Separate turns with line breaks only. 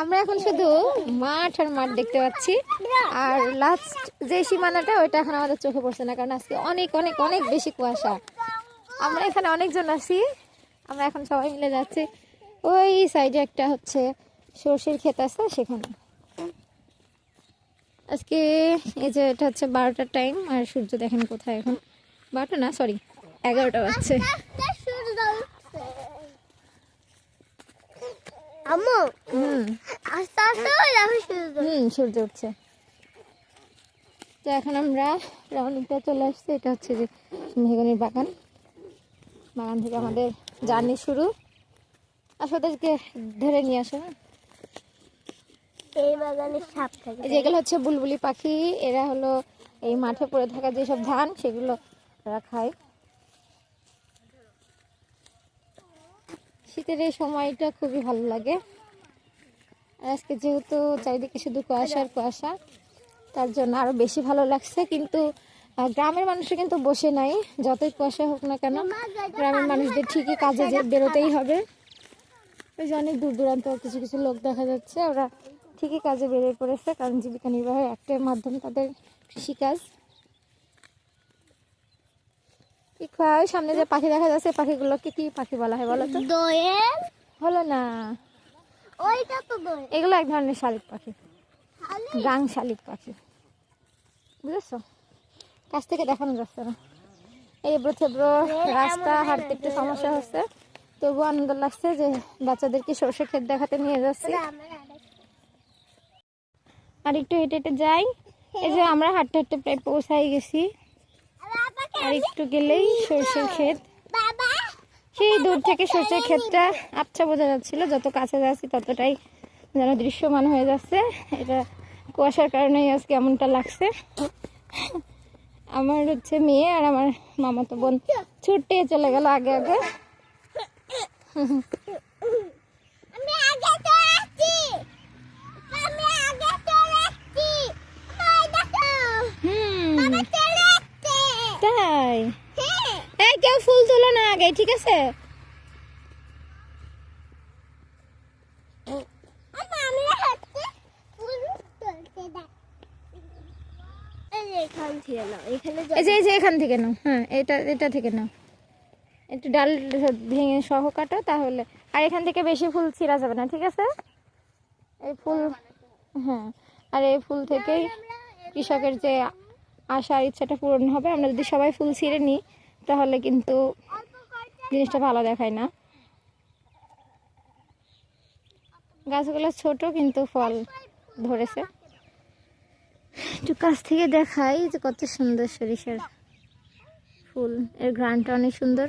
আমরা এখন শুধু মাঠ আর মাঠ দেখতে পাচ্ছি, আর লাস্ট যে সীমানাটা ওইটা এখন আমাদের চোখে পড়ছে না, কারণ আজকে অনেক অনেক অনেক বেশি কুয়াশা। আমরা এখানে অনেকজন আছি, আমরা এখন সবাই মিলে যাচ্ছি। ওই সাইডে একটা হচ্ছে সর্ষের ক্ষেত আছে সেখানে। আজকে এই যে এটা হচ্ছে 12টার টাইম, আর সূর্য দেখেন কোথায় এখন, 12টা না সরি 11টা বাজছে। সূর্য উঠছে। তো এখন আমরা রাউন্ডিংটা চলে আসছি, এটা হচ্ছে যে মেহগনির বাগান। বাগান থেকে আমাদের জার্নি শুরু। আর ওদেরকে ধরে নিয়ে আসো।
এই বাগানে সাপ থাকে।
যেগুলো হচ্ছে বুলবুলি পাখি, এরা হলো এই মাঠে পড়ে থাকা যেসব ধান সেগুলো ওরা খায়। শীতের এই সময়টা খুবই ভালো লাগে। আজকে যেহেতু চারিদিকে শুধু কুয়াশা আর কুয়াশা, তার জন্য আরো বেশি ভালো লাগছে। কিন্তু গ্রামের মানুষরা কিন্তু বসে নাই, যতই কুয়াশা হোক না কেন গ্রামের মানুষদের ঠিকই কাজে বেরোতেই হবে। ওই যে অনেক দূর দূরান্ত কিছু কিছু লোক দেখা যাচ্ছে, ওরা ঠিকই কাজে বেরিয়ে পড়েছে, কারণ জীবিকা নির্বাহের একটাই মাধ্যম তাদের কৃষিকাজ। সামনে যে পাখি দেখা যাচ্ছে, পাখিগুলোকে কি পাখি বলা হয় বলো তো?
দোয়েল
হলো না,
ওইটা তো দোয়েল।
এগুলো এক ধরনের শালিক পাখি, গাং শালিক পাখি, বুঝেছো? কাছ থেকে দেখানো যাচ্ছে না, এই এবড়ো রাস্তা হাঁটতে একটু সমস্যা হচ্ছে, তবু আনন্দ লাগছে যে বাচ্চাদেরকে সর্ষে ক্ষেত দেখাতে নিয়ে যাচ্ছি। আর একটু হেঁটে হেঁটে যাই, এই যে আমরা হাঁটতে হাঁটতে প্রায় পৌঁছাই গেছি। আর একটু গেলেই সর্ষের ক্ষেত। সেই দূর থেকে সর্ষের ক্ষেতটা আবছা বোঝা যাচ্ছিল, যত কাছে যাচ্ছি ততটাই যেন দৃশ্যমান হয়ে যাচ্ছে। এটা কুয়াশার কারণেই আজকে এমনটা লাগছে। আমার হচ্ছে মেয়ে আর আমার মামাতো বোন ছুটে চলে গেল আগে আগে। তাই এই কেউ ফুল তুলো না আগে, ঠিক আছে? এখান থেকে নাও, হ্যাঁ এটা থেকে নাও, একটু ডাল ভেঙে সহ কাটো তাহলে। আর এখান থেকে বেশি ফুল ছিঁড়া যাবে না, ঠিক আছে? এই ফুল, হ্যাঁ, আর এই ফুল থেকেই কৃষকের যে আশার ইচ্ছাটা পূরণ হবে। আমরা যদি সবাই ফুল ছিঁড়ে নিই তাহলে কিন্তু জিনিসটা ভালো দেখায় না। গাছগুলো ছোট কিন্তু ফল ধরেছে। একটু কাছ থেকে দেখাই যে কত সুন্দর সরিষার ফুল, এর ঘ্রাণটা অনেক সুন্দর।